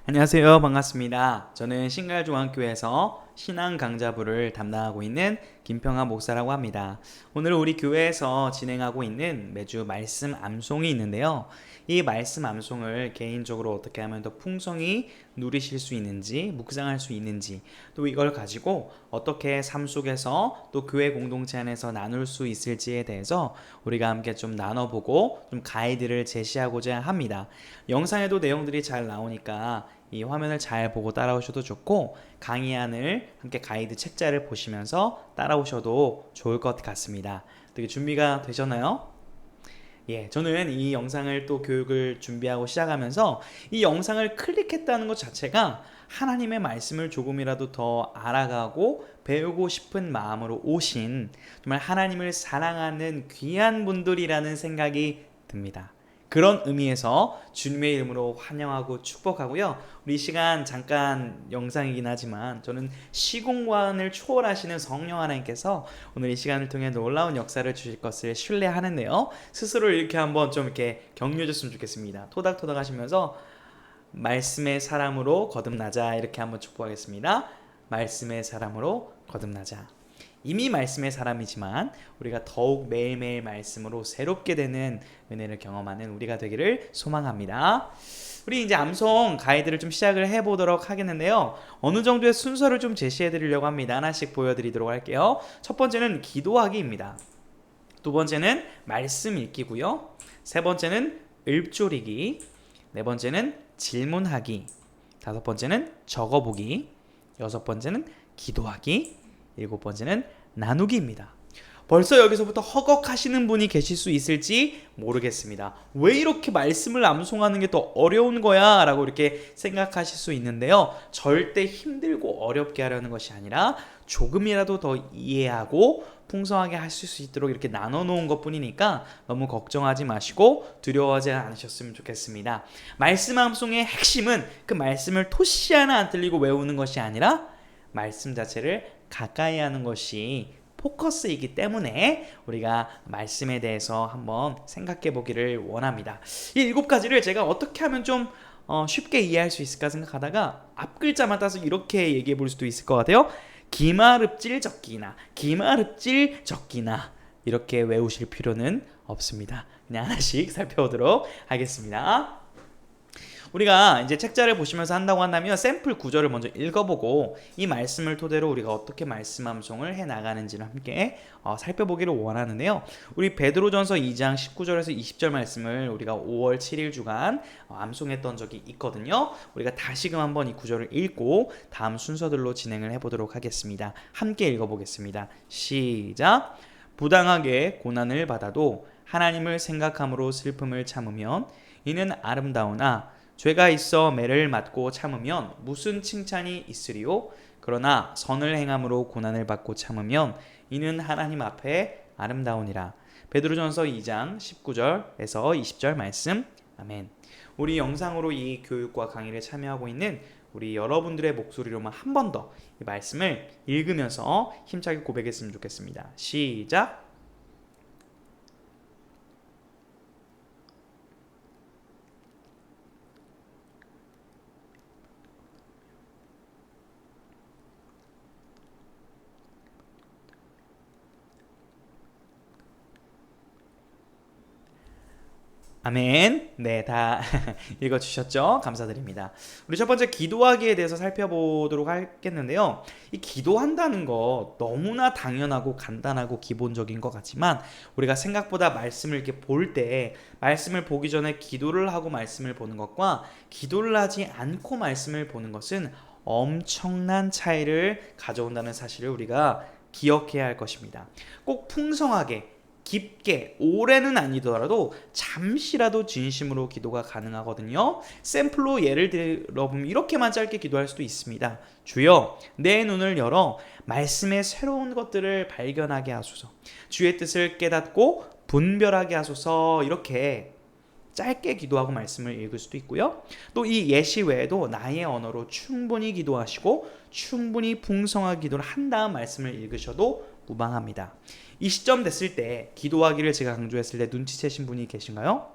안녕하세요. 반갑습니다. 저는 신갈중앙교회에서 신앙 강좌부를 담당하고 있는 김평한 목사라고 합니다. 오늘 우리 교회에서 진행하고 있는 매주 말씀 암송이 있는데요. 이 말씀 암송을 개인적으로 어떻게 하면 더 풍성히 누리실 수 있는지, 묵상할 수 있는지, 또 이걸 가지고 어떻게 삶 속에서 또 교회 공동체 안에서 나눌 수 있을지에 대해서 우리가 함께 좀 나눠보고 좀 가이드를 제시하고자 합니다. 영상에도 내용들이 잘 나오니까 이 화면을 잘 보고 따라오셔도 좋고, 강의안을 함께 가이드 책자를 보시면서 따라오셔도 좋을 것 같습니다. 되게 준비가 되셨나요? 저는 이 영상을 또 교육을 준비하고 시작하면서 이 영상을 클릭했다는 것 자체가 하나님의 말씀을 조금이라도 더 알아가고 배우고 싶은 마음으로 오신 정말 하나님을 사랑하는 귀한 분들이라는 생각이 듭니다. 그런 의미에서 주님의 이름으로 환영하고 축복하고요. 우리 시간 잠깐 영상이긴 하지만 저는 시공간을 초월하시는 성령 하나님께서 오늘 이 시간을 통해 놀라운 역사를 주실 것을 신뢰하는데요. 스스로 이렇게 한번 좀 이렇게 격려해 줬으면 좋겠습니다. 토닥토닥 하시면서 말씀의 사람으로 거듭나자 이렇게 한번 축복하겠습니다. 말씀의 사람으로 거듭나자. 이미 말씀의 사람이지만 우리가 더욱 매일매일 말씀으로 새롭게 되는 은혜를 경험하는 우리가 되기를 소망합니다. 우리 이제 암송 가이드를 좀 시작을 해보도록 하겠는데요. 어느 정도의 순서를 좀 제시해 드리려고 합니다. 하나씩 보여드리도록 할게요. 첫 번째는 기도하기입니다. 두 번째는 말씀 읽기고요. 세 번째는 읊조리기. 네 번째는 질문하기. 다섯 번째는 적어보기. 여섯 번째는 기도하기. 일곱 번째는 나누기입니다. 벌써 여기서부터 허걱하시는 분이 계실 수 있을지 모르겠습니다. 왜 이렇게 말씀을 암송하는 게 더 어려운 거야? 라고 이렇게 생각하실 수 있는데요. 절대 힘들고 어렵게 하려는 것이 아니라 조금이라도 더 이해하고 풍성하게 하실 수 있도록 이렇게 나눠 놓은 것 뿐이니까 너무 걱정하지 마시고 두려워하지 않으셨으면 좋겠습니다. 말씀 암송의 핵심은 그 말씀을 토시 하나 안 틀리고 외우는 것이 아니라 말씀 자체를 가까이 하는 것이 포커스이기 때문에 우리가 말씀에 대해서 한번 생각해 보기를 원합니다. 이 7가지를 제가 어떻게 하면 좀 쉽게 이해할 수 있을까 생각하다가 앞글자만 따서 이렇게 얘기해 볼 수도 있을 것 같아요. 기마릅질 적기나 기마릅질 적기나 이렇게 외우실 필요는 없습니다. 그냥 하나씩 살펴보도록 하겠습니다. 우리가 이제 책자를 보시면서 한다고 한다면 샘플 구절을 먼저 읽어보고 이 말씀을 토대로 우리가 어떻게 말씀 암송을 해나가는지를 함께 살펴보기를 원하는데요. 우리 베드로전서 2장 19절에서 20절 말씀을 우리가 5월 7일 주간 암송했던 적이 있거든요. 우리가 다시금 한번 이 구절을 읽고 다음 순서들로 진행을 해보도록 하겠습니다. 함께 읽어보겠습니다. 시작! 부당하게 고난을 받아도 하나님을 생각함으로 슬픔을 참으면 이는 아름다우나 죄가 있어 매를 맞고 참으면 무슨 칭찬이 있으리요? 그러나 선을 행함으로 고난을 받고 참으면 이는 하나님 앞에 아름다우니라. 베드로전서 2장 19절에서 20절 말씀. 아멘. 우리 영상으로 이 교육과 강의를 참여하고 있는 우리 여러분들의 목소리로만 한 번 더 이 말씀을 읽으면서 힘차게 고백했으면 좋겠습니다. 시작! 아멘. 네, 다 읽어주셨죠? 감사드립니다. 우리 첫 번째 기도하기에 대해서 살펴보도록 하겠는데요. 이 기도한다는 거 너무나 당연하고 간단하고 기본적인 것 같지만 우리가 생각보다 말씀을 이렇게 볼 때 말씀을 보기 전에 기도를 하고 말씀을 보는 것과 기도를 하지 않고 말씀을 보는 것은 엄청난 차이를 가져온다는 사실을 우리가 기억해야 할 것입니다. 꼭 풍성하게 깊게 오래는 아니더라도 잠시라도 진심으로 기도가 가능하거든요. 샘플로 예를 들어보면 이렇게만 짧게 기도할 수도 있습니다. 주여 내 눈을 열어 말씀의 새로운 것들을 발견하게 하소서. 주의 뜻을 깨닫고 분별하게 하소서. 이렇게 짧게 기도하고 말씀을 읽을 수도 있고요. 또 이 예시 외에도 나의 언어로 충분히 기도하시고 충분히 풍성한 기도를 한 다음 말씀을 읽으셔도 무방합니다. 이 시점 됐을 때 기도하기를 제가 강조했을 때 눈치채신 분이 계신가요?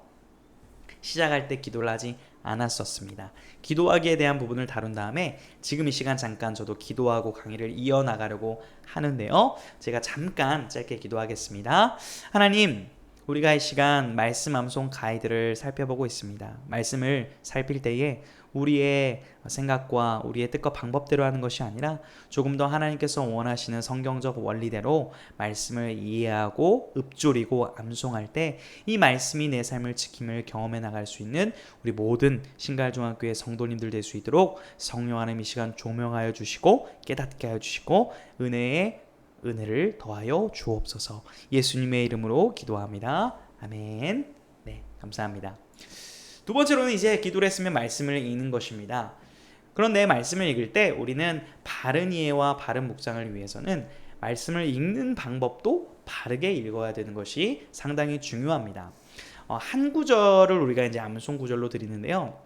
시작할 때 기도를 하지 않았었습니다. 기도하기에 대한 부분을 다룬 다음에 지금 이 시간 잠깐 저도 기도하고 강의를 이어나가려고 하는데요. 제가 잠깐 짧게 기도하겠습니다. 하나님, 우리가 이 시간 말씀 암송 가이드를 살펴보고 있습니다. 말씀을 살필 때에 우리의 생각과 우리의 뜻과 방법대로 하는 것이 아니라 조금 더 하나님께서 원하시는 성경적 원리대로 말씀을 이해하고 읊조리고 암송할 때 이 말씀이 내 삶을 지킴을 경험해 나갈 수 있는 우리 모든 신갈중학교의 성도님들 될 수 있도록 성령 하나님 이 시간 조명하여 주시고 깨닫게 하여 주시고 은혜를 더하여 주옵소서. 예수님의 이름으로 기도합니다. 아멘. 네, 감사합니다. 두 번째로는 이제 기도를 했으면 말씀을 읽는 것입니다. 그런데 말씀을 읽을 때 우리는 바른 이해와 바른 묵상을 위해서는 말씀을 읽는 방법도 바르게 읽어야 되는 것이 상당히 중요합니다. 한 구절을 우리가 이제 암송 구절로 드리는데요.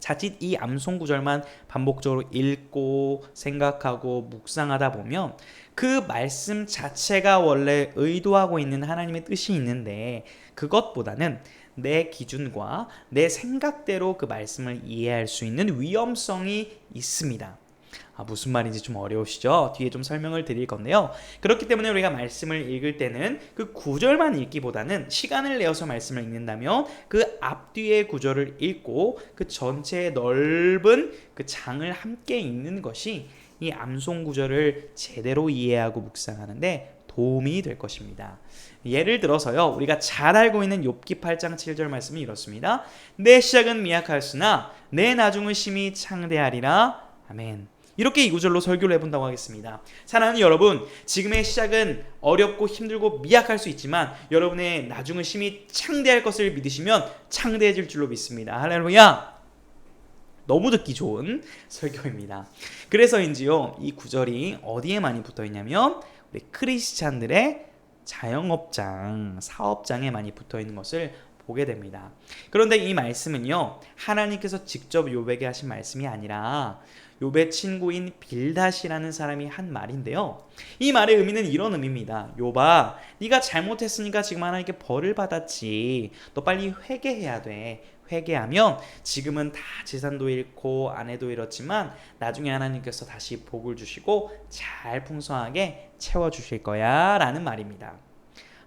자칫 이 암송 구절만 반복적으로 읽고 생각하고 묵상하다 보면 그 말씀 자체가 원래 의도하고 있는 하나님의 뜻이 있는데 그것보다는 내 기준과 내 생각대로 그 말씀을 이해할 수 있는 위험성이 있습니다. 무슨 말인지 좀 어려우시죠? 뒤에 좀 설명을 드릴 건데요. 그렇기 때문에 우리가 말씀을 읽을 때는 그 구절만 읽기보다는 시간을 내어서 말씀을 읽는다면 그 앞뒤의 구절을 읽고 그 전체의 넓은 그 장을 함께 읽는 것이 이 암송 구절을 제대로 이해하고 묵상하는데 도움이 될 것입니다. 예를 들어서요, 우리가 잘 알고 있는 욥기 8장 7절 말씀이 이렇습니다. 내 시작은 미약하였으나 내 나중은 심히 창대하리라. 아멘. 이렇게 이 구절로 설교를 해본다고 하겠습니다. 사랑하는 여러분, 지금의 시작은 어렵고 힘들고 미약할 수 있지만 여러분의 나중은 심히 창대할 것을 믿으시면 창대해질 줄로 믿습니다. 할렐루야! 너무 듣기 좋은 설교입니다. 그래서인지요, 이 구절이 어디에 많이 붙어 있냐면 우리 크리스찬들의 자영업장, 사업장에 많이 붙어 있는 것을 보게 됩니다. 그런데 이 말씀은요, 하나님께서 직접 욥에게 하신 말씀이 아니라 욥의 친구인 빌닷이라는 사람이 한 말인데요. 이 말의 의미는 이런 의미입니다. 욥아, 네가 잘못했으니까 지금 하나님께 벌을 받았지. 너 빨리 회개해야 돼. 회개하면 지금은 다 재산도 잃고 아내도 잃었지만 나중에 하나님께서 다시 복을 주시고 잘 풍성하게 채워주실 거야 라는 말입니다.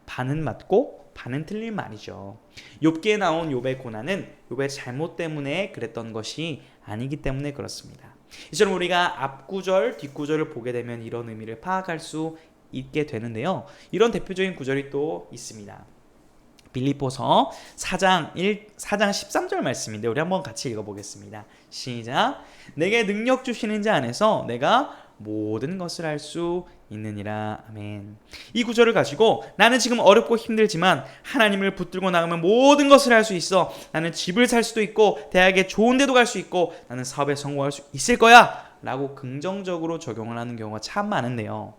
반은 맞고 반은 틀린 말이죠. 욥기에 나온 욥의 고난은 욥의 잘못 때문에 그랬던 것이 아니기 때문에 그렇습니다. 이처럼 우리가 앞구절, 뒷구절을 보게 되면 이런 의미를 파악할 수 있게 되는데요. 이런 대표적인 구절이 또 있습니다. 빌립보서 4장 13절 말씀인데 우리 한번 같이 읽어보겠습니다. 시작. 내게 능력 주시는 자 안에서 내가 모든 것을 할 수 있느니라. 아멘. 이 구절을 가지고 나는 지금 어렵고 힘들지만 하나님을 붙들고 나가면 모든 것을 할 수 있어. 나는 집을 살 수도 있고 대학에 좋은 데도 갈 수 있고 나는 사업에 성공할 수 있을 거야 라고 긍정적으로 적용을 하는 경우가 참 많은데요.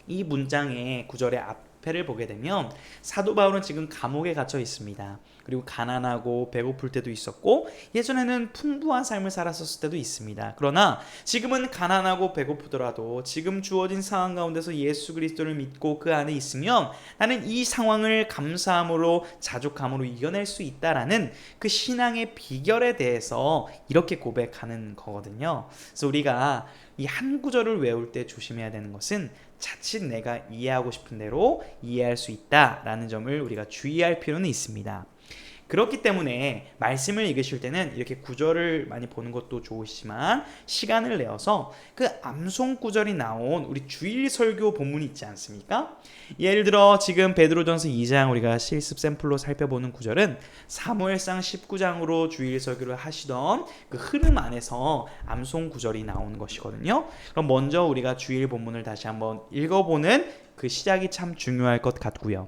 이 문장의 구절의 앞에를 보게 되면 사도 바울은 지금 감옥에 갇혀 있습니다. 그리고 가난하고 배고플 때도 있었고 예전에는 풍부한 삶을 살았었을 때도 있습니다. 그러나 지금은 가난하고 배고프더라도 지금 주어진 상황 가운데서 예수 그리스도를 믿고 그 안에 있으면 나는 이 상황을 감사함으로 자족함으로 이겨낼 수 있다라는 그 신앙의 비결에 대해서 이렇게 고백하는 거거든요. 그래서 우리가 이 한 구절을 외울 때 조심해야 되는 것은 자칫 내가 이해하고 싶은 대로 이해할 수 있다라는 점을 우리가 주의할 필요는 있습니다. 그렇기 때문에 말씀을 읽으실 때는 이렇게 구절을 많이 보는 것도 좋으시지만 시간을 내어서 그 암송 구절이 나온 우리 주일 설교 본문이 있지 않습니까? 예를 들어 지금 베드로전서 2장 우리가 실습 샘플로 살펴보는 구절은 사무엘상 19장으로 주일 설교를 하시던 그 흐름 안에서 암송 구절이 나온 것이거든요. 그럼 먼저 우리가 주일 본문을 다시 한번 읽어보는 그 시작이 참 중요할 것 같고요.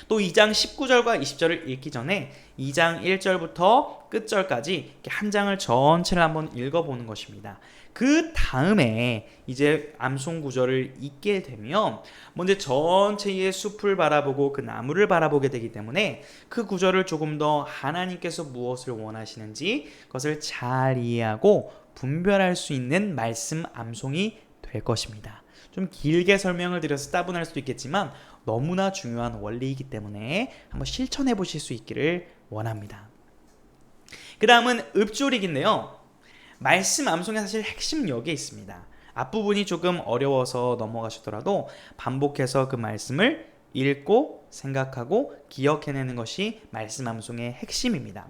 또 2장 19절과 20절을 읽기 전에 2장 1절부터 끝절까지 한 장을 전체를 한번 읽어보는 것입니다. 그 다음에 이제 암송 구절을 읽게 되면 먼저 전체의 숲을 바라보고 그 나무를 바라보게 되기 때문에 그 구절을 조금 더 하나님께서 무엇을 원하시는지 그것을 잘 이해하고 분별할 수 있는 말씀 암송이 될 것입니다. 좀 길게 설명을 드려서 따분할 수도 있겠지만 너무나 중요한 원리이기 때문에 한번 실천해 보실 수 있기를 원합니다. 그 다음은 읍조리기인데요. 말씀 암송의 사실 핵심 여기에 있습니다. 앞부분이 조금 어려워서 넘어가시더라도 반복해서 그 말씀을 읽고 생각하고 기억해내는 것이 말씀 암송의 핵심입니다.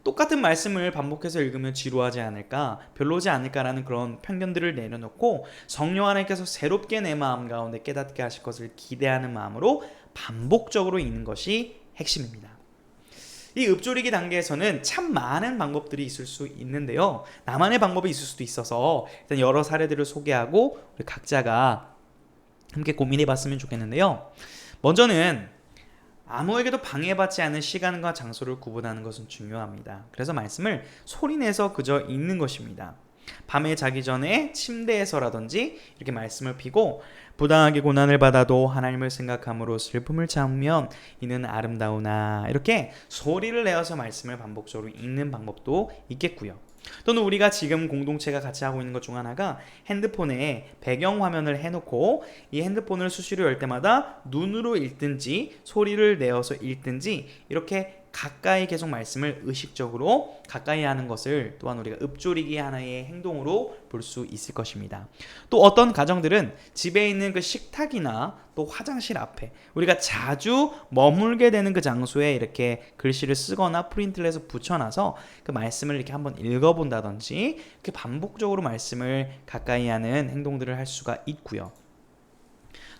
똑같은 말씀을 반복해서 읽으면 지루하지 않을까, 별로지 않을까라는 그런 편견들을 내려놓고 성령 하나님께서 새롭게 내 마음 가운데 깨닫게 하실 것을 기대하는 마음으로 반복적으로 읽는 것이 핵심입니다. 이 읍조리기 단계에서는 참 많은 방법들이 있을 수 있는데요. 나만의 방법이 있을 수도 있어서 일단 여러 사례들을 소개하고 우리 각자가 함께 고민해 봤으면 좋겠는데요. 먼저는 아무에게도 방해받지 않은 시간과 장소를 구분하는 것은 중요합니다. 그래서 말씀을 소리내서 그저 읽는 것입니다. 밤에 자기 전에 침대에서라든지 이렇게 말씀을 피고 부당하게 고난을 받아도 하나님을 생각함으로 슬픔을 참으면 이는 아름다우나 이렇게 소리를 내어서 말씀을 반복적으로 읽는 방법도 있겠고요. 또는 우리가 지금 공동체가 같이 하고 있는 것 중 하나가 핸드폰에 배경화면을 해놓고 이 핸드폰을 수시로 열 때마다 눈으로 읽든지 소리를 내어서 읽든지 이렇게 가까이 계속 말씀을 의식적으로 가까이 하는 것을 또한 우리가 읍조리기 하나의 행동으로 볼 수 있을 것입니다. 또 어떤 가정들은 집에 있는 그 식탁이나 또 화장실 앞에 우리가 자주 머물게 되는 그 장소에 이렇게 글씨를 쓰거나 프린트를 해서 붙여놔서 그 말씀을 이렇게 한번 읽어본다든지 이렇게 반복적으로 말씀을 가까이 하는 행동들을 할 수가 있고요.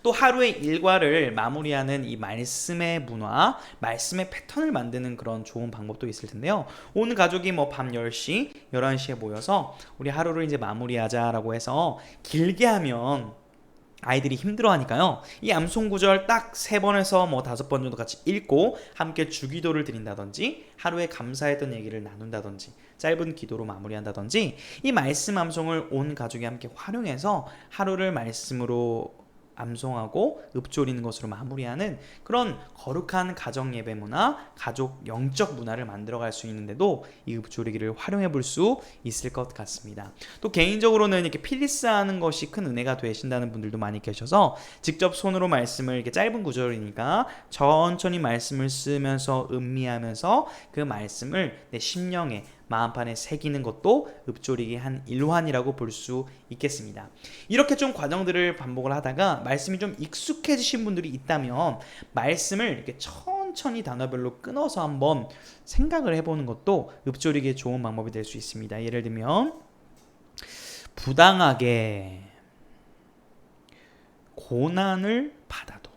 또 하루의 일과를 마무리하는 이 말씀의 문화, 말씀의 패턴을 만드는 그런 좋은 방법도 있을 텐데요. 온 가족이 뭐 밤 10시, 11시에 모여서 우리 하루를 이제 마무리하자라고 해서 길게 하면 아이들이 힘들어하니까요. 이 암송 구절 딱 3번에서 뭐 5번 정도 같이 읽고 함께 주기도를 드린다든지 하루에 감사했던 얘기를 나눈다든지 짧은 기도로 마무리한다든지 이 말씀 암송을 온 가족이 함께 활용해서 하루를 말씀으로 암송하고 읍조리는 것으로 마무리하는 그런 거룩한 가정 예배 문화, 가족 영적 문화를 만들어갈 수 있는데도 이 읍조리기를 활용해 볼 수 있을 것 같습니다. 또 개인적으로는 이렇게 필리스하는 것이 큰 은혜가 되신다는 분들도 많이 계셔서 직접 손으로 말씀을 이렇게 짧은 구절이니까 천천히 말씀을 쓰면서 음미하면서 그 말씀을 내 심령에 마음판에 새기는 것도 읍조리기 한 일환이라고 볼 수 있겠습니다. 이렇게 좀 과정들을 반복을 하다가 말씀이 좀 익숙해지신 분들이 있다면 말씀을 이렇게 천천히 단어별로 끊어서 한번 생각을 해보는 것도 읍조리기에 좋은 방법이 될 수 있습니다. 예를 들면 부당하게 고난을 받아도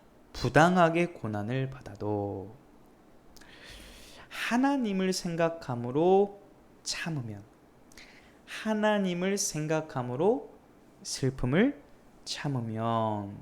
하나님을 생각함으로 참으면 하나님을 생각함으로 슬픔을 참으면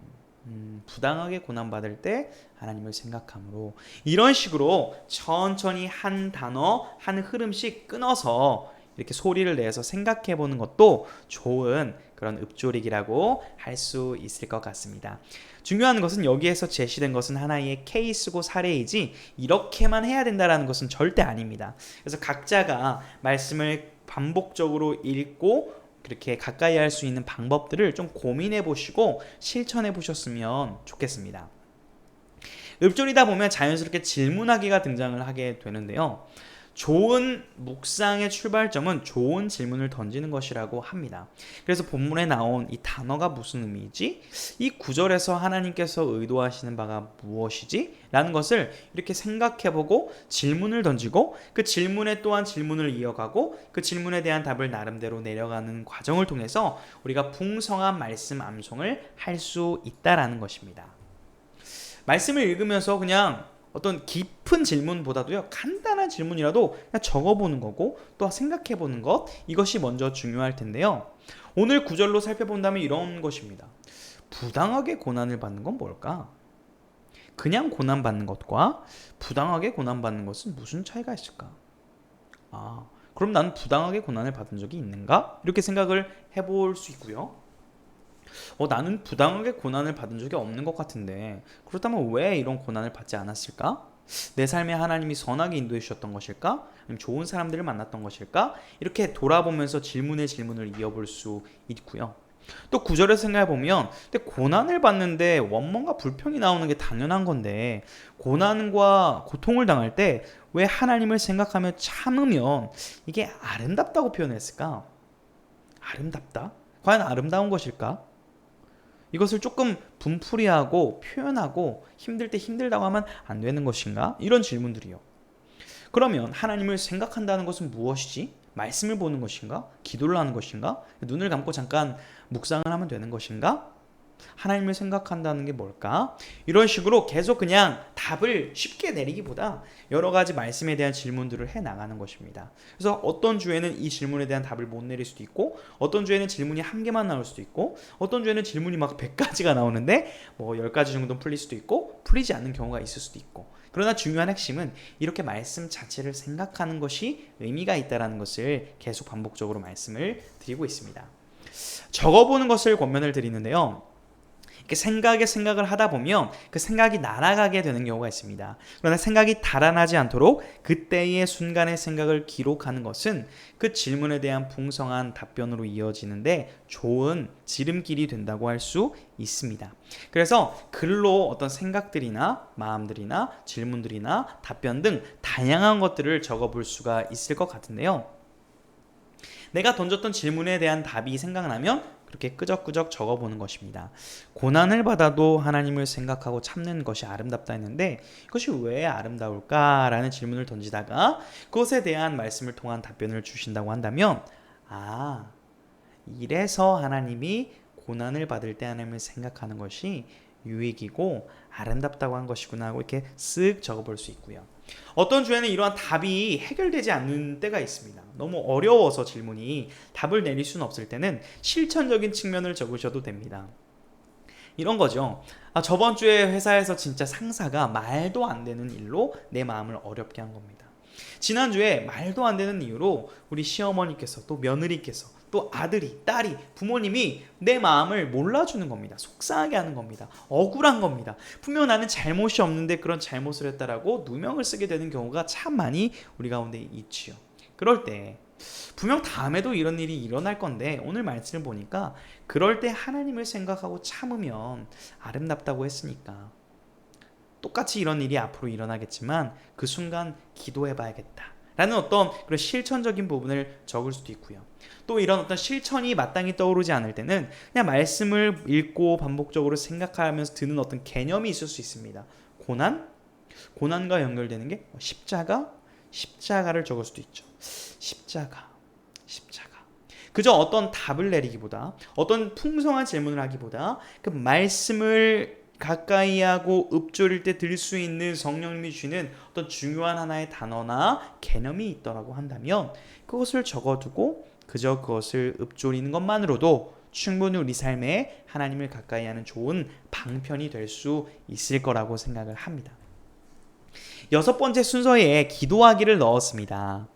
부당하게 고난받을 때 하나님을 생각함으로 이런 식으로 천천히 한 단어 한 흐름씩 끊어서 이렇게 소리를 내서 생각해 보는 것도 좋은 그런 읍조리기라고 할 수 있을 것 같습니다. 중요한 것은 여기에서 제시된 것은 하나의 케이스고 사례이지 이렇게만 해야 된다는 것은 절대 아닙니다. 그래서 각자가 말씀을 반복적으로 읽고 그렇게 가까이 할 수 있는 방법들을 좀 고민해 보시고 실천해 보셨으면 좋겠습니다. 읍조리다 보면 자연스럽게 질문하기가 등장을 하게 되는데요. 좋은 묵상의 출발점은 좋은 질문을 던지는 것이라고 합니다. 그래서 본문에 나온 이 단어가 무슨 의미이지? 이 구절에서 하나님께서 의도하시는 바가 무엇이지? 라는 것을 이렇게 생각해보고 질문을 던지고 그 질문에 또한 질문을 이어가고 그 질문에 대한 답을 나름대로 내려가는 과정을 통해서 우리가 풍성한 말씀 암송을 할 수 있다라는 것입니다. 말씀을 읽으면서 그냥 어떤 깊은 질문보다도요 간단한 질문이라도 그냥 적어보는 거고 또 생각해보는 것 이것이 먼저 중요할 텐데요. 오늘 구절로 살펴본다면 이런 것입니다. 부당하게 고난을 받는 건 뭘까? 그냥 고난받는 것과 부당하게 고난받는 것은 무슨 차이가 있을까? 그럼 나는 부당하게 고난을 받은 적이 있는가? 이렇게 생각을 해볼 수 있고요. 나는 부당하게 고난을 받은 적이 없는 것 같은데 그렇다면 왜 이런 고난을 받지 않았을까? 내 삶에 하나님이 선하게 인도해 주셨던 것일까? 아니면 좋은 사람들을 만났던 것일까? 이렇게 돌아보면서 질문을 이어볼 수 있고요. 또 9절에 생각해 보면 근데 고난을 받는데 원망과 불평이 나오는 게 당연한 건데 고난과 고통을 당할 때 왜 하나님을 생각하며 참으면 이게 아름답다고 표현했을까? 아름답다? 과연 아름다운 것일까? 이것을 조금 분풀이하고 표현하고 힘들 때 힘들다고 하면 안 되는 것인가? 이런 질문들이요. 그러면 하나님을 생각한다는 것은 무엇이지? 말씀을 보는 것인가? 기도를 하는 것인가? 눈을 감고 잠깐 묵상을 하면 되는 것인가? 하나님을 생각한다는 게 뭘까? 이런 식으로 계속 그냥 답을 쉽게 내리기보다 여러 가지 말씀에 대한 질문들을 해 나가는 것입니다. 그래서 어떤 주에는 이 질문에 대한 답을 못 내릴 수도 있고 어떤 주에는 질문이 한 개만 나올 수도 있고 어떤 주에는 질문이 막 100가지가 나오는데 뭐 10가지 정도는 풀릴 수도 있고 풀리지 않는 경우가 있을 수도 있고 그러나 중요한 핵심은 이렇게 말씀 자체를 생각하는 것이 의미가 있다는 것을 계속 반복적으로 말씀을 드리고 있습니다. 적어보는 것을 권면을 드리는데요. 이렇게 생각을 하다 보면 그 생각이 날아가게 되는 경우가 있습니다. 그러나 생각이 달아나지 않도록 그때의 순간의 생각을 기록하는 것은 그 질문에 대한 풍성한 답변으로 이어지는데 좋은 지름길이 된다고 할 수 있습니다. 그래서 글로 어떤 생각들이나 마음들이나 질문들이나 답변 등 다양한 것들을 적어볼 수가 있을 것 같은데요. 내가 던졌던 질문에 대한 답이 생각나면 그렇게 끄적끄적 적어보는 것입니다. 고난을 받아도 하나님을 생각하고 참는 것이 아름답다 했는데 그것이 왜 아름다울까라는 질문을 던지다가 그것에 대한 말씀을 통한 답변을 주신다고 한다면 이래서 하나님이 고난을 받을 때 하나님을 생각하는 것이 유익이고 아름답다고 한 것이구나 하고 이렇게 쓱 적어볼 수 있고요. 어떤 주에는 이러한 답이 해결되지 않는 때가 있습니다. 너무 어려워서 질문이 답을 내릴 수는 없을 때는 실천적인 측면을 적으셔도 됩니다. 이런 거죠. 저번 주에 회사에서 진짜 상사가 말도 안 되는 일로 내 마음을 어렵게 한 겁니다. 지난주에 말도 안 되는 이유로 우리 시어머니께서 또 며느리께서 또 아들이, 딸이, 부모님이 내 마음을 몰라주는 겁니다. 속상하게 하는 겁니다. 억울한 겁니다. 분명 나는 잘못이 없는데 그런 잘못을 했다라고 누명을 쓰게 되는 경우가 참 많이 우리 가운데 있지요. 그럴 때 분명 다음에도 이런 일이 일어날 건데 오늘 말씀을 보니까 그럴 때 하나님을 생각하고 참으면 아름답다고 했으니까 똑같이 이런 일이 앞으로 일어나겠지만 그 순간 기도해봐야겠다 라는 어떤 그런 실천적인 부분을 적을 수도 있고요. 또 이런 어떤 실천이 마땅히 떠오르지 않을 때는 그냥 말씀을 읽고 반복적으로 생각하면서 드는 어떤 개념이 있을 수 있습니다. 고난과 연결되는 게 십자가를 적을 수도 있죠. 십자가. 그저 어떤 답을 내리기보다 어떤 풍성한 질문을 하기보다 그 말씀을 가까이 하고 읊조릴 때 들 수 있는 성령님이 주시는 어떤 중요한 하나의 단어나 개념이 있더라고 한다면 그것을 적어두고 그저 그것을 읊조리는 것만으로도 충분히 우리 삶에 하나님을 가까이 하는 좋은 방편이 될 수 있을 거라고 생각을 합니다. 6번째 순서에 기도하기를 넣었습니다.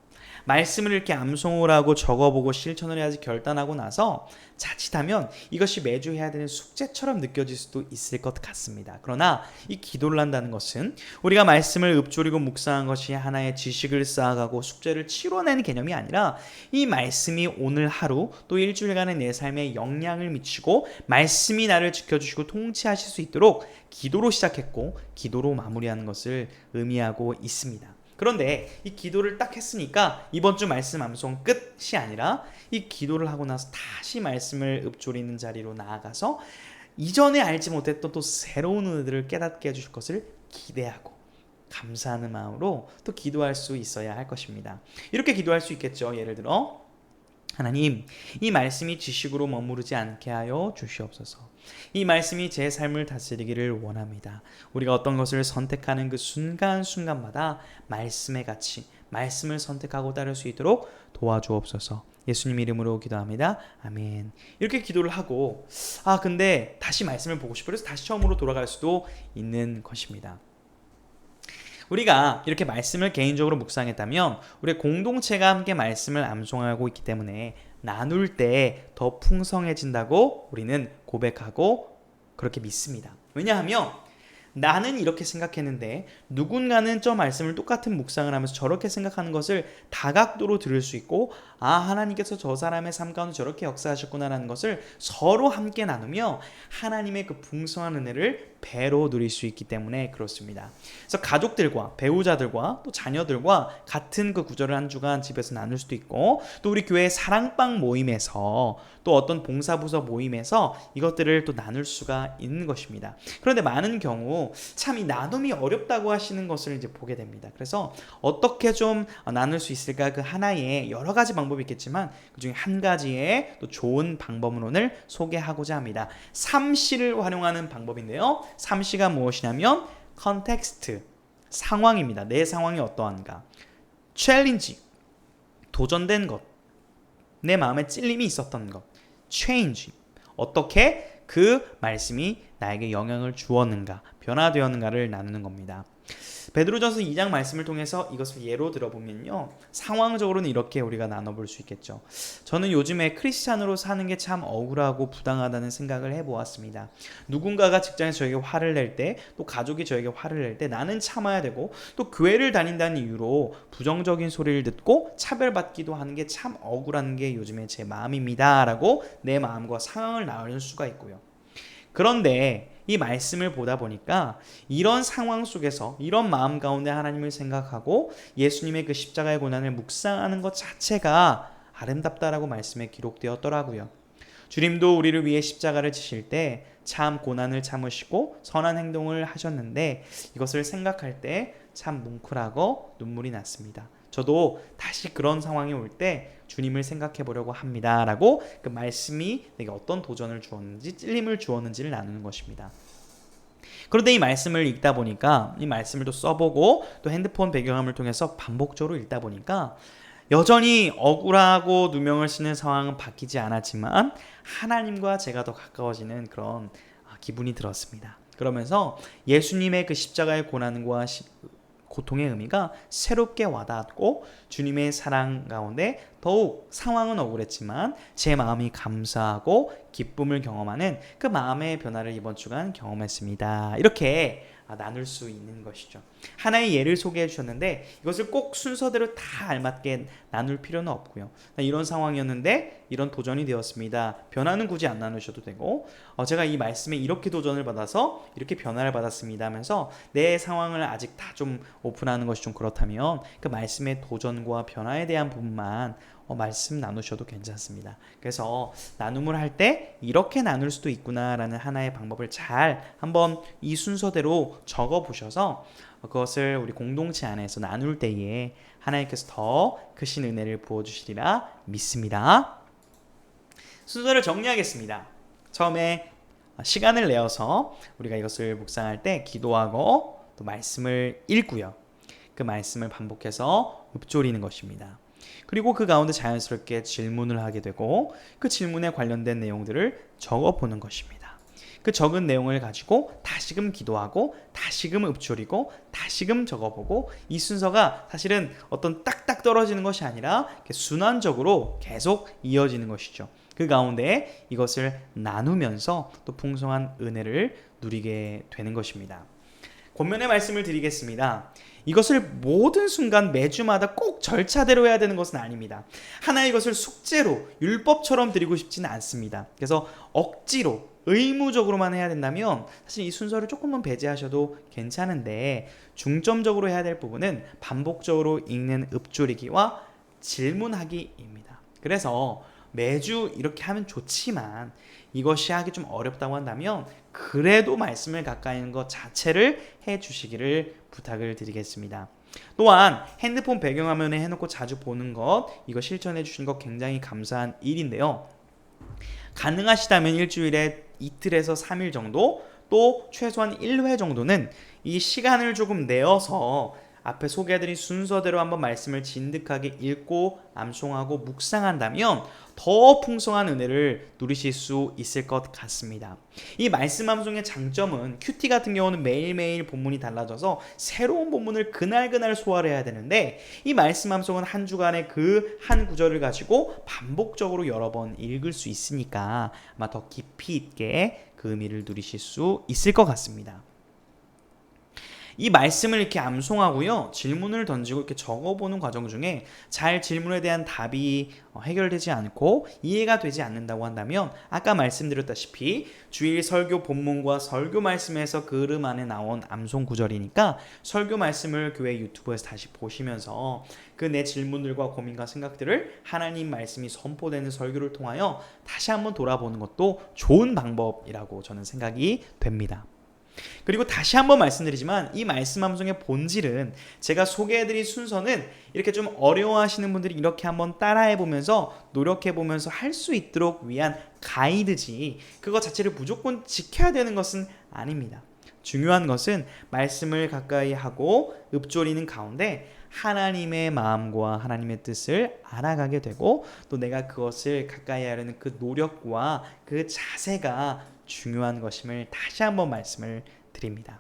말씀을 이렇게 암송을 하고 적어보고 실천을 해야지 결단하고 나서 자칫하면 이것이 매주 해야 되는 숙제처럼 느껴질 수도 있을 것 같습니다. 그러나 이 기도를 한다는 것은 우리가 말씀을 읊조리고 묵상한 것이 하나의 지식을 쌓아가고 숙제를 치러내는 개념이 아니라 이 말씀이 오늘 하루 또 일주일간의 내 삶에 영향을 미치고 말씀이 나를 지켜주시고 통치하실 수 있도록 기도로 시작했고 기도로 마무리하는 것을 의미하고 있습니다. 그런데 이 기도를 딱 했으니까 이번 주 말씀 암송 끝이 아니라 이 기도를 하고 나서 다시 말씀을 읊조리는 자리로 나아가서 이전에 알지 못했던 또 새로운 은혜들을 깨닫게 해주실 것을 기대하고 감사하는 마음으로 또 기도할 수 있어야 할 것입니다. 이렇게 기도할 수 있겠죠. 예를 들어 하나님, 이 말씀이 지식으로 머무르지 않게 하여 주시옵소서. 이 말씀이 제 삶을 다스리기를 원합니다. 우리가 어떤 것을 선택하는 그 순간순간마다 말씀의 가치, 말씀을 선택하고 따를 수 있도록 도와주옵소서. 예수님 이름으로 기도합니다. 아멘. 이렇게 기도를 하고 근데 다시 말씀을 보고 싶어 그래서 다시 처음으로 돌아갈 수도 있는 것입니다. 우리가 이렇게 말씀을 개인적으로 묵상했다면 우리 공동체가 함께 말씀을 암송하고 있기 때문에 나눌 때 더 풍성해진다고 우리는 고백하고 그렇게 믿습니다. 왜냐하면 나는 이렇게 생각했는데 누군가는 저 말씀을 똑같은 묵상을 하면서 저렇게 생각하는 것을 다각도로 들을 수 있고, 하나님께서 저 사람의 삶 가운데 저렇게 역사하셨구나라는 것을 서로 함께 나누며 하나님의 그 풍성한 은혜를 배로 누릴 수 있기 때문에 그렇습니다. 그래서 가족들과 배우자들과 또 자녀들과 같은 그 구절을 한 주간 집에서 나눌 수도 있고, 또 우리 교회 사랑방 모임에서 또 어떤 봉사부서 모임에서 이것들을 또 나눌 수가 있는 것입니다. 그런데 많은 경우 참 이 나눔이 어렵다고 하시는 것을 이제 보게 됩니다. 그래서 어떻게 좀 나눌 수 있을까, 그 하나의 여러 가지 방법이 있겠지만 그 중에 한 가지의 또 좋은 방법을 오늘 소개하고자 합니다. 3C를 활용하는 방법인데요. 3C가 무엇이냐면 컨텍스트, 상황입니다. 내 상황이 어떠한가. 챌린지, 도전된 것, 내 마음에 찔림이 있었던 것. change, 어떻게 그 말씀이 나에게 영향을 주었는가, 변화되었는가를 나누는 겁니다. 베드로전서 2장 말씀을 통해서 이것을 예로 들어보면요, 상황적으로는 이렇게 우리가 나눠볼 수 있겠죠. 저는 요즘에 크리스찬으로 사는 게 참 억울하고 부당하다는 생각을 해보았습니다. 누군가가 직장에서 저에게 화를 낼 때, 또 가족이 저에게 화를 낼 때 나는 참아야 되고, 또 교회를 다닌다는 이유로 부정적인 소리를 듣고 차별받기도 하는 게 참 억울한 게 요즘에 제 마음입니다 라고 내 마음과 상황을 나눌 수가 있고요. 그런데 이 말씀을 보다 보니까 이런 상황 속에서 이런 마음 가운데 하나님을 생각하고 예수님의 그 십자가의 고난을 묵상하는 것 자체가 아름답다라고 말씀에 기록되었더라고요. 주님도 우리를 위해 십자가를 지실 때 참 고난을 참으시고 선한 행동을 하셨는데, 이것을 생각할 때 참 뭉클하고 눈물이 났습니다. 저도 다시 그런 상황이 올 때 주님을 생각해 보려고 합니다 라고 그 말씀이 내게 어떤 도전을 주었는지, 찔림을 주었는지를 나누는 것입니다. 그런데 이 말씀을 읽다 보니까, 이 말씀을 또 써보고 또 핸드폰 배경화면을 통해서 반복적으로 읽다 보니까 여전히 억울하고 누명을 쓰는 상황은 바뀌지 않았지만 하나님과 제가 더 가까워지는 그런 기분이 들었습니다. 그러면서 예수님의 그 십자가의 고난과 고통의 의미가 새롭게 와닿았고, 주님의 사랑 가운데 더욱 상황은 억울했지만 제 마음이 감사하고 기쁨을 경험하는 그 마음의 변화를 이번 주간 경험했습니다. 이렇게 나눌 수 있는 것이죠. 하나의 예를 소개해 주셨는데 이것을 꼭 순서대로 다 알맞게 나눌 필요는 없고요. 이런 상황이었는데 이런 도전이 되었습니다. 변화는 굳이 안 나누셔도 되고, 제가 이 말씀에 이렇게 도전을 받아서 이렇게 변화를 받았습니다 하면서 내 상황을 아직 다 좀 오픈하는 것이 좀 그렇다면 그 말씀의 도전과 변화에 대한 부분만 말씀 나누셔도 괜찮습니다. 그래서 나눔을 할 때 이렇게 나눌 수도 있구나라는 하나의 방법을 잘 한번 이 순서대로 적어 보셔서 그것을 우리 공동체 안에서 나눌 때에 하나님께서 더 크신 은혜를 부어주시리라 믿습니다. 순서를 정리하겠습니다. 처음에 시간을 내어서 우리가 이것을 묵상할 때 기도하고 또 말씀을 읽고요. 그 말씀을 반복해서 읊조리는 것입니다. 그리고 그 가운데 자연스럽게 질문을 하게 되고 그 질문에 관련된 내용들을 적어보는 것입니다. 그 적은 내용을 가지고 다시금 기도하고 다시금 읊조리고 다시금 적어보고, 이 순서가 사실은 어떤 딱딱 떨어지는 것이 아니라 순환적으로 계속 이어지는 것이죠. 그 가운데 이것을 나누면서 또 풍성한 은혜를 누리게 되는 것입니다. 권면의 말씀을 드리겠습니다. 이것을 모든 순간 매주마다 꼭 절차대로 해야 되는 것은 아닙니다. 하나 이것을 숙제로 율법처럼 드리고 싶지는 않습니다. 그래서 억지로 의무적으로만 해야 된다면 사실 이 순서를 조금만 배제하셔도 괜찮은데, 중점적으로 해야 될 부분은 반복적으로 읽는 읊조리기와 질문하기입니다. 그래서 매주 이렇게 하면 좋지만 이것이 하기 좀 어렵다고 한다면 그래도 말씀을 가까이 있는 것 자체를 해 주시기를 부탁을 드리겠습니다. 또한 핸드폰 배경화면에 해놓고 자주 보는 것, 이거 실천해 주신 것 굉장히 감사한 일인데요. 가능하시다면 일주일에 이틀에서 3일 정도, 또 최소한 1회 정도는 이 시간을 조금 내어서 앞에 소개해드린 순서대로 한번 말씀을 진득하게 읽고 암송하고 묵상한다면 더 풍성한 은혜를 누리실 수 있을 것 같습니다. 이 말씀 암송의 장점은 큐티 같은 경우는 매일매일 본문이 달라져서 새로운 본문을 그날그날 소화를 해야 되는데, 이 말씀 암송은 한 주간의 그 한 구절을 가지고 반복적으로 여러 번 읽을 수 있으니까 아마 더 깊이 있게 그 의미를 누리실 수 있을 것 같습니다. 이 말씀을 이렇게 암송하고요, 질문을 던지고 이렇게 적어보는 과정 중에 잘 질문에 대한 답이 해결되지 않고 이해가 되지 않는다고 한다면, 아까 말씀드렸다시피 주일 설교 본문과 설교 말씀에서 그 흐름 안에 나온 암송 구절이니까 설교 말씀을 교회 유튜브에서 다시 보시면서 그 내 질문들과 고민과 생각들을 하나님 말씀이 선포되는 설교를 통하여 다시 한번 돌아보는 것도 좋은 방법이라고 저는 생각이 됩니다. 그리고 다시 한번 말씀드리지만 이 말씀 방송의 본질은, 제가 소개해드린 순서는 이렇게 좀 어려워하시는 분들이 이렇게 한번 따라해보면서 노력해보면서 할 수 있도록 위한 가이드지, 그거 자체를 무조건 지켜야 되는 것은 아닙니다. 중요한 것은 말씀을 가까이 하고 읊조리는 가운데 하나님의 마음과 하나님의 뜻을 알아가게 되고, 또 내가 그것을 가까이 하려는 그 노력과 그 자세가 중요한 것임을 다시 한번 말씀을 드립니다.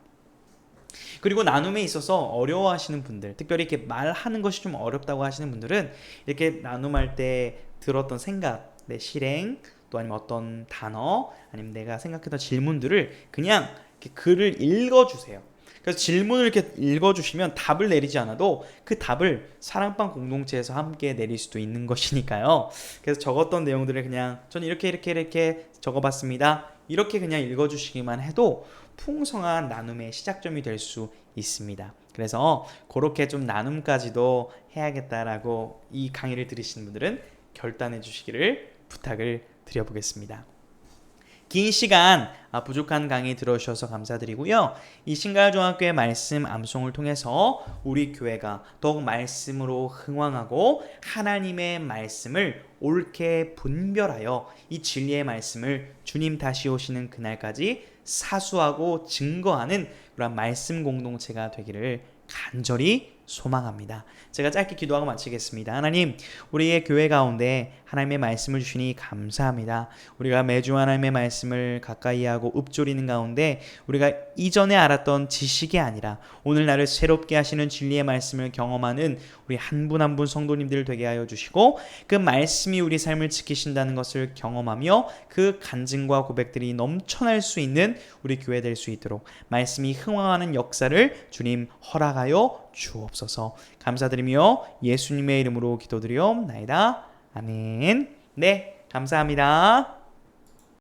그리고 나눔에 있어서 어려워하시는 분들, 특별히 이렇게 말하는 것이 좀 어렵다고 하시는 분들은 이렇게 나눔할 때 들었던 생각, 내 실행, 또 아니면 어떤 단어, 아니면 내가 생각했던 질문들을 그냥 이렇게 글을 읽어주세요. 그래서 질문을 이렇게 읽어주시면 답을 내리지 않아도 그 답을 사랑방 공동체에서 함께 내릴 수도 있는 것이니까요. 그래서 적었던 내용들을 그냥 저는 이렇게 적어봤습니다, 이렇게 그냥 읽어주시기만 해도 풍성한 나눔의 시작점이 될 수 있습니다. 그래서 그렇게 좀 나눔까지도 해야겠다라고 이 강의를 들으시는 분들은 결단해 주시기를 부탁을 드려보겠습니다. 긴 시간 부족한 강의 들어주셔서 감사드리고요. 이 신갈중학교의 말씀 암송을 통해서 우리 교회가 더욱 말씀으로 흥왕하고 하나님의 말씀을 옳게 분별하여 이 진리의 말씀을 주님 다시 오시는 그날까지 사수하고 증거하는 그런 말씀 공동체가 되기를 간절히 소망합니다. 제가 짧게 기도하고 마치겠습니다. 하나님, 우리의 교회 가운데 하나님의 말씀을 주시니 감사합니다. 우리가 매주 하나님의 말씀을 가까이 하고 읊조리는 가운데 우리가 이전에 알았던 지식이 아니라 오늘 나를 새롭게 하시는 진리의 말씀을 경험하는 우리 한 분 한 분 성도님들 되게 하여 주시고, 그 말씀이 우리 삶을 지키신다는 것을 경험하며 그 간증과 고백들이 넘쳐날 수 있는 우리 교회 될 수 있도록 말씀이 흥황하는 역사를 주님 허락하여 주옵소서. 감사드리며 예수님의 이름으로 기도드리옵나이다. 아멘. 네, 감사합니다.